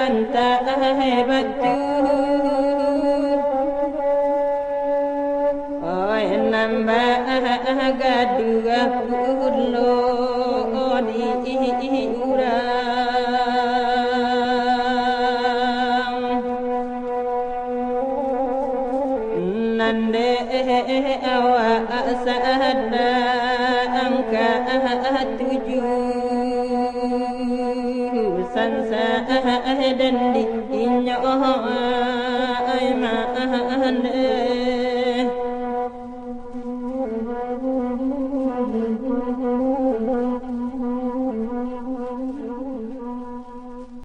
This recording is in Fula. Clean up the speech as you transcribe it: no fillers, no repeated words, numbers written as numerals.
anta ahibatu oi namba gaduga purlo di ura nande awa asada angka tuju sansa dan di inyo ay ma